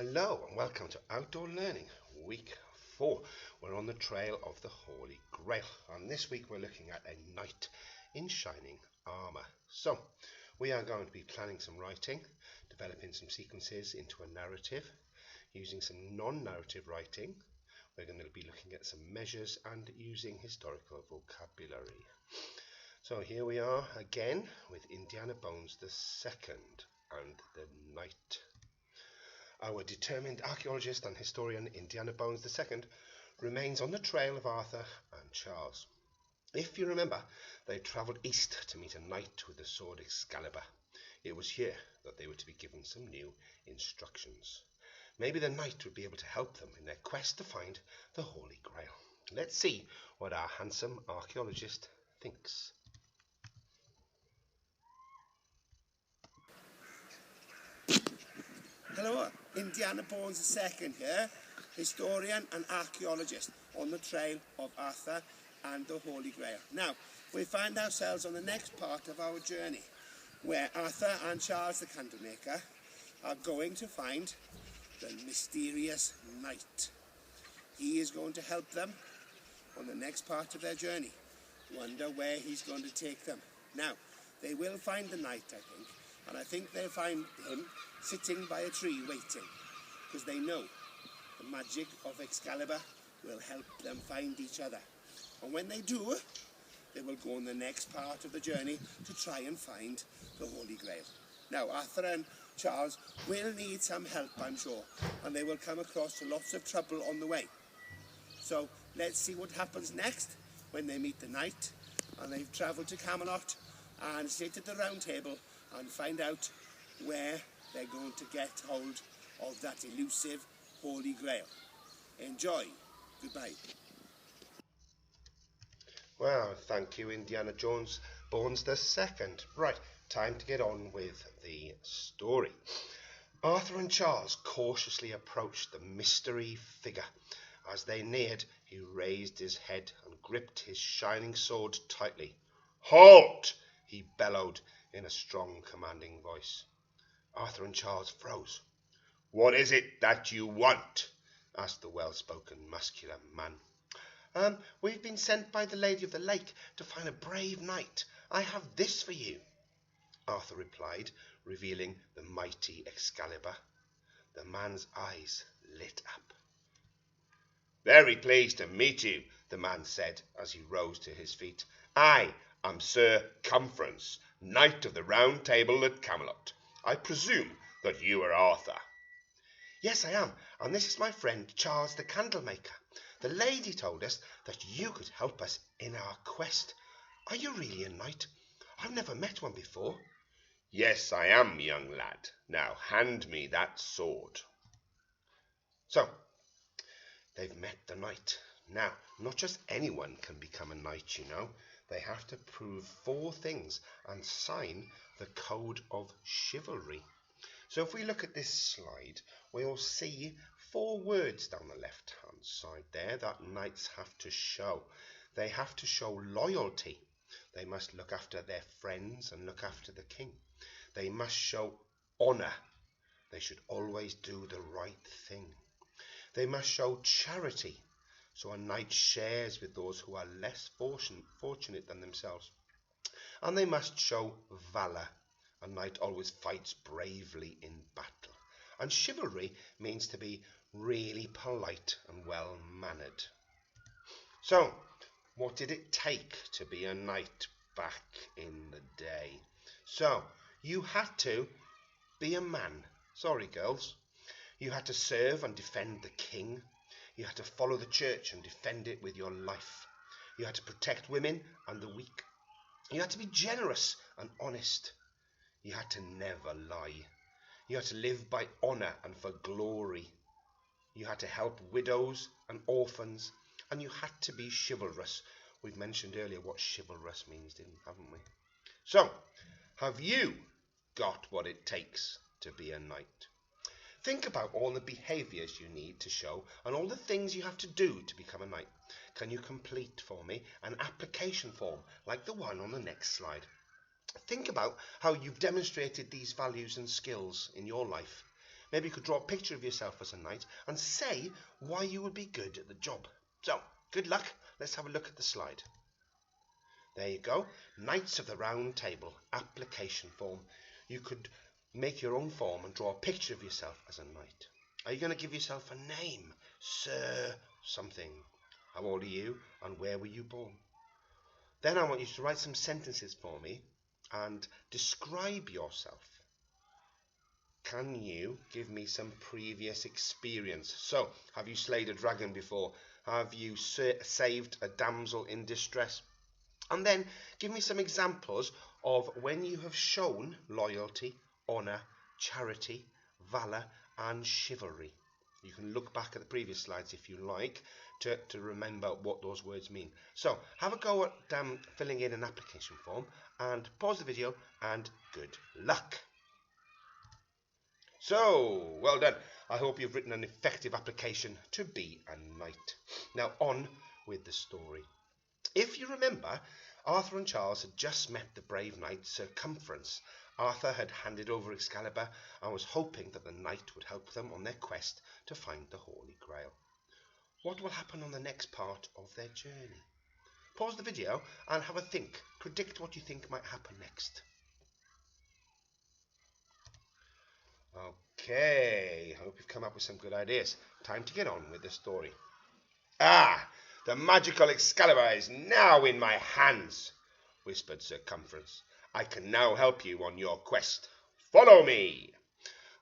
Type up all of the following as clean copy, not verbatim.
Hello and welcome to Outdoor Learning, week 4. We're on the trail of the Holy Grail, and this week we're looking at a knight in shining armour. So, we are going to be planning some writing, developing some sequences into a narrative, using some non-narrative writing. We're going to be looking at some measures and using historical vocabulary. So here we are again with Indiana Bones II and the Knight. Our determined archaeologist and historian Indiana Bones II remains on the trail of Arthur and Charles. If you remember, they travelled east to meet a knight with the sword Excalibur. It was here that they were to be given some new instructions. Maybe the knight would be able to help them in their quest to find the Holy Grail. Let's see what our handsome archaeologist thinks. Hello, Indiana Bones II here, historian and archaeologist on the trail of Arthur and the Holy Grail. Now, we find ourselves on the next part of our journey, where Arthur and Charles the Candlemaker are going to find the mysterious knight. He is going to help them on the next part of their journey. Wonder where he's going to take them. Now, they will find the knight, I think, and I think they'll find him sitting by a tree waiting, because they know the magic of Excalibur will help them find each other. And when they do, they will go on the next part of the journey to try and find the Holy Grail. Now, Arthur and Charles will need some help, I'm sure, and they will come across lots of trouble on the way. So let's see what happens next when they meet the knight and they've travelled to Camelot and sit at the round table and find out where they're going to get hold of that elusive Holy Grail. Enjoy. Goodbye. Well, thank you, Indiana Bones II. Right, time to get on with the story. Arthur and Charles cautiously approached the mystery figure. As they neared, he raised his head and gripped his shining sword tightly. "Halt!" he bellowed in a strong, commanding voice. Arthur and Charles froze. "What is it that you want?" asked the well-spoken, muscular man. We've been sent by the Lady of the Lake to find a brave knight. I have this for you," Arthur replied, revealing the mighty Excalibur. The man's eyes lit up. "Very pleased to meet you," the man said as he rose to his feet. "I am Sir Cumference, Knight of the Round Table at Camelot. I presume that you are Arthur." "Yes, I am, and this is my friend Charles the Candlemaker. The lady told us that you could help us in our quest. Are you really a knight? I've never met one before." "Yes, I am, young lad. Now hand me that sword." So, they've met the knight. Now, not just anyone can become a knight, you know. They have to prove 4 things and sign the Code of Chivalry. So if we look at this slide, we'll see 4 words down the left-hand side there that knights have to show. They have to show loyalty. They must look after their friends and look after the king. They must show honour. They should always do the right thing. They must show charity, so a knight shares with those who are less fortunate than themselves. And they must show valour. A knight always fights bravely in battle. And chivalry means to be really polite and well-mannered. So, what did it take to be a knight back in the day? So, you had to be a man. Sorry, girls. You had to serve and defend the king. You had to follow the church and defend it with your life. You had to protect women and the weak. You had to be generous and honest. You had to never lie. You had to live by honour and for glory. You had to help widows and orphans, and you had to be chivalrous. We've mentioned earlier what chivalrous means, haven't we? So, have you got what it takes to be a knight? Think about all the behaviours you need to show and all the things you have to do to become a knight. Can you complete for me an application form like the one on the next slide? Think about how you've demonstrated these values and skills in your life. Maybe you could draw a picture of yourself as a knight and say why you would be good at the job. So, good luck. Let's have a look at the slide. There you go. Knights of the Round Table application form. You could make your own form and draw a picture of yourself as a knight. Are you going to give yourself a name? Sir something. How old are you and where were you born? Then I want you to write some sentences for me and describe yourself. Can you give me some previous experience? So, have you slayed a dragon before? Have you saved a damsel in distress? And then give me some examples of when you have shown loyalty, honour, charity, valour and chivalry. You can look back at the previous slides if you like to remember what those words mean. So have a go at filling in an application form and pause the video and good luck. So, well done. I hope you've written an effective application to be a knight. Now on with the story. If you remember, Arthur and Charles had just met the brave knight Circumference. Arthur had handed over Excalibur and was hoping that the knight would help them on their quest to find the Holy Grail. What will happen on the next part of their journey? Pause the video and have a think. Predict what you think might happen next. Okay, I hope you've come up with some good ideas. Time to get on with the story. Ah, the magical Excalibur is now in my hands, whispered Circumference. I can now help you on your quest. Follow me.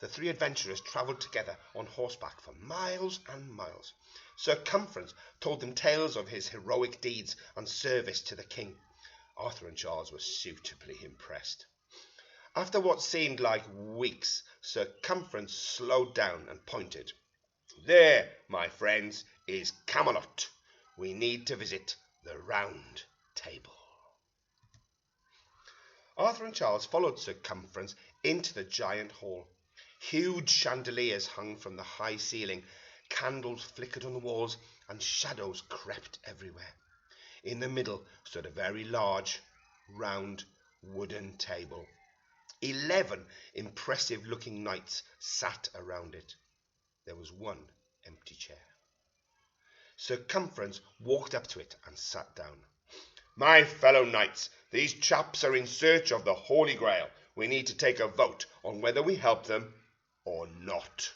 The three adventurers travelled together on horseback for miles and miles. Circumference told them tales of his heroic deeds and service to the king. Arthur and Charles were suitably impressed. After what seemed like weeks, Circumference slowed down and pointed. There, my friends, is Camelot. We need to visit the Round Table. Arthur and Charles followed Circumference into the giant hall. Huge chandeliers hung from the high ceiling, candles flickered on the walls, and shadows crept everywhere. In the middle stood a very large, round, wooden table. 11 impressive-looking knights sat around it. There was one empty chair. Circumference walked up to it and sat down. My fellow knights, these chaps are in search of the Holy Grail. We need to take a vote on whether we help them or not.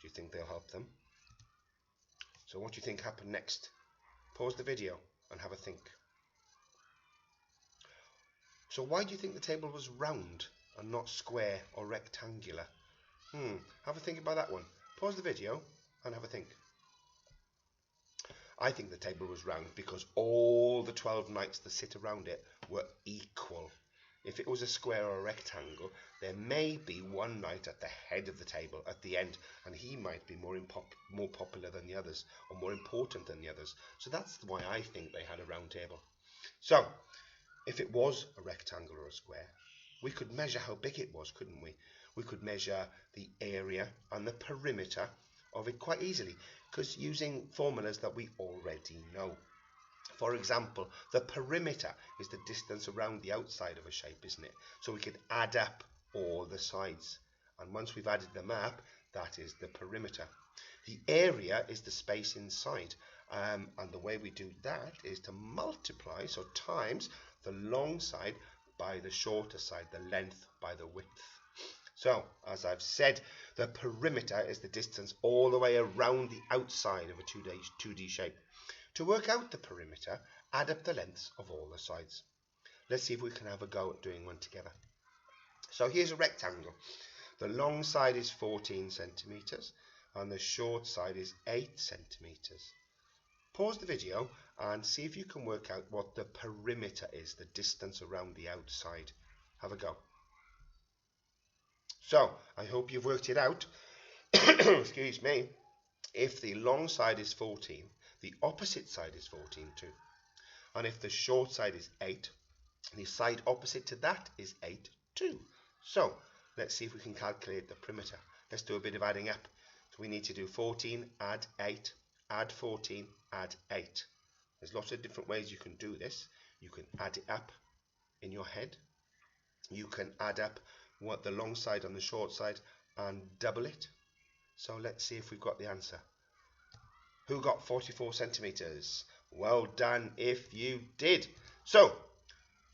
Do you think they'll help them? So what do you think happened next? Pause the video and have a think. So why do you think the table was round and not square or rectangular? Have a think about that one. Pause the video and have a think. I think the table was round because all the 12 knights that sit around it were equal. If it was a square or a rectangle, there may be one knight at the head of the table at the end, and he might be more popular than the others, or more important than the others. So that's why I think they had a round table. So, if it was a rectangle or a square, we could measure how big it was, couldn't we? We could measure the area and the perimeter of it quite easily, because using formulas that we already know. For example, the perimeter is the distance around the outside of a shape, isn't it? So we could add up all the sides. And once we've added them up, that is the perimeter. The area is the space inside. And the way we do that is to multiply, so times the long side by the shorter side, the length by the width. So, as I've said, the perimeter is the distance all the way around the outside of a 2D shape. To work out the perimeter, add up the lengths of all the sides. Let's see if we can have a go at doing one together. So here's a rectangle. The long side is 14 centimeters and the short side is 8 centimeters. Pause the video and see if you can work out what the perimeter is, the distance around the outside. Have a go. So, I hope you've worked it out. Excuse me. If the long side is 14, the opposite side is 14 too. And if the short side is 8, the side opposite to that is 8 too. So, let's see if we can calculate the perimeter. Let's do a bit of adding up. So we need to do 14, add 8, add 14, add 8. There's lots of different ways you can do this. You can add it up in your head. You can add up what the long side and the short side and double it. So let's see if we've got the answer. Who got 44 centimetres? Well done if you did. So,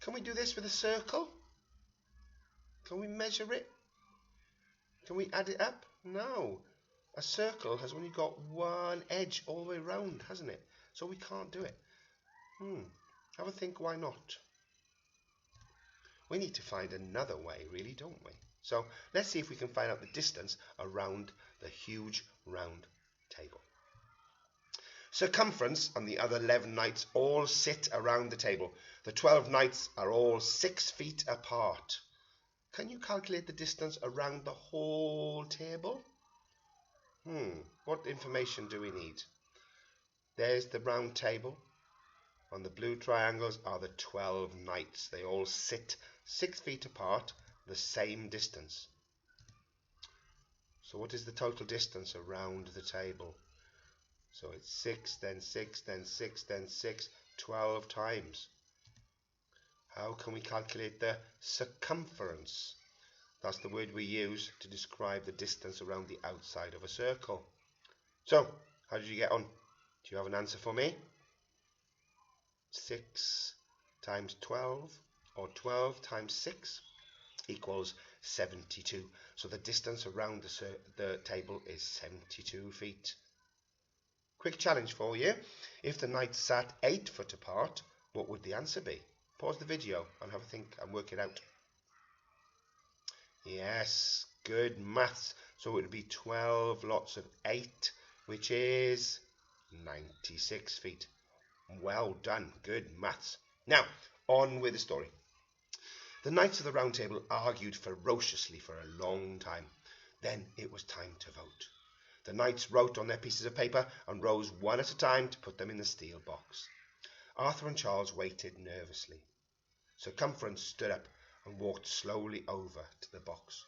can we do this with a circle? Can we measure it? Can we add it up? No. A circle has only got one edge all the way round, hasn't it? So we can't do it. Have a think, why not? We need to find another way, really, don't we? So let's see if we can find out the distance around the huge round table. Circumference and the other 11 knights all sit around the table. The 12 knights are all 6 feet apart. Can you calculate the distance around the whole table? What information do we need? There's the round table. On the blue triangles are the 12 knights. They all sit 6 feet apart, the same distance. So what is the total distance around the table? So it's 6, then 6, then 6, then 6, 12 times. How can we calculate the circumference? That's the word we use to describe the distance around the outside of a circle. So, how did you get on? Do you have an answer for me? 6 times 12, or 12 times 6, equals 72. So the distance around the table is 72 feet. Quick challenge for you. If the knights sat 8 foot apart, what would the answer be? Pause the video and have a think and work it out. Yes, good maths. So it would be 12 lots of 8, which is 96 feet. Well done, good maths. Now, on with the story. The Knights of the Round Table argued ferociously for a long time. Then it was time to vote. The knights wrote on their pieces of paper and rose one at a time to put them in the steel box. Arthur and Charles waited nervously. Circumference stood up and walked slowly over to the box.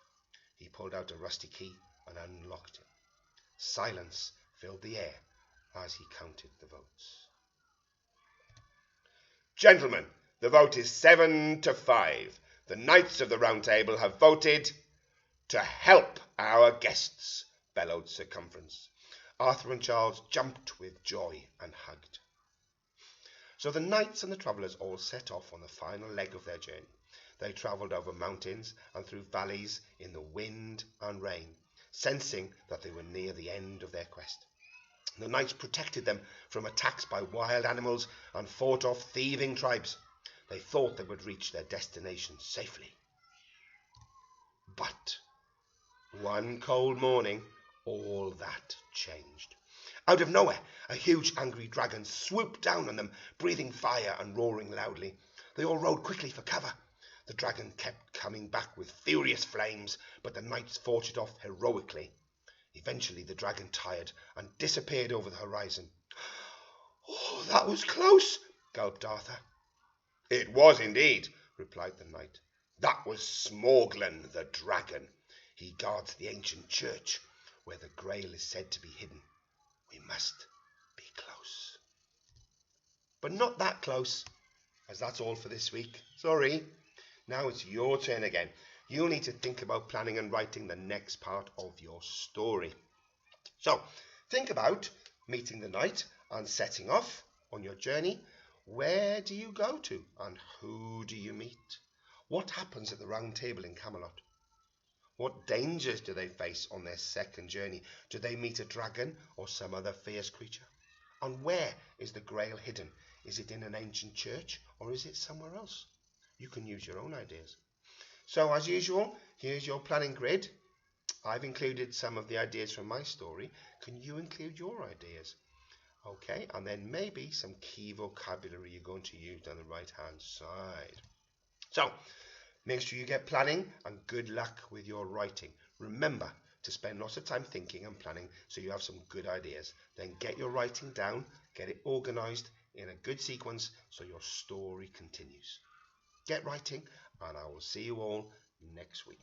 He pulled out a rusty key and unlocked it. Silence filled the air as he counted the votes. Gentlemen, the vote is 7-5. The Knights of the Round Table have voted to help our guests, bellowed Circumference. Arthur and Charles jumped with joy and hugged. So the knights and the travellers all set off on the final leg of their journey. They travelled over mountains and through valleys in the wind and rain, sensing that they were near the end of their quest. The knights protected them from attacks by wild animals and fought off thieving tribes. They thought they would reach their destination safely. But one cold morning, all that changed. Out of nowhere, a huge angry dragon swooped down on them, breathing fire and roaring loudly. They all rode quickly for cover. The dragon kept coming back with furious flames, but the knights fought it off heroically. Eventually the dragon tired and disappeared over the horizon. "Oh, that was close," gulped Arthur. "It was indeed," replied the knight. "That was Smorglen the dragon. He guards the ancient church, where the Grail is said to be hidden. We must be close." But not that close, as that's all for this week. Sorry. Now it's your turn again. You'll need to think about planning and writing the next part of your story. So, think about meeting the knight and setting off on your journey. Where do you go to and who do you meet? What happens at the Round Table in Camelot? What dangers do they face on their second journey? Do they meet a dragon or some other fierce creature? And where is the Grail hidden? Is it in an ancient church or is it somewhere else? You can use your own ideas. So as usual, here's your planning grid. I've included some of the ideas from my story. Can you include your ideas? Okay, and then maybe some key vocabulary you're going to use down the right hand side. So, make sure you get planning and good luck with your writing. Remember to spend lots of time thinking and planning so you have some good ideas. Then get your writing down, get it organized in a good sequence so your story continues. Get writing, and I will see you all next week.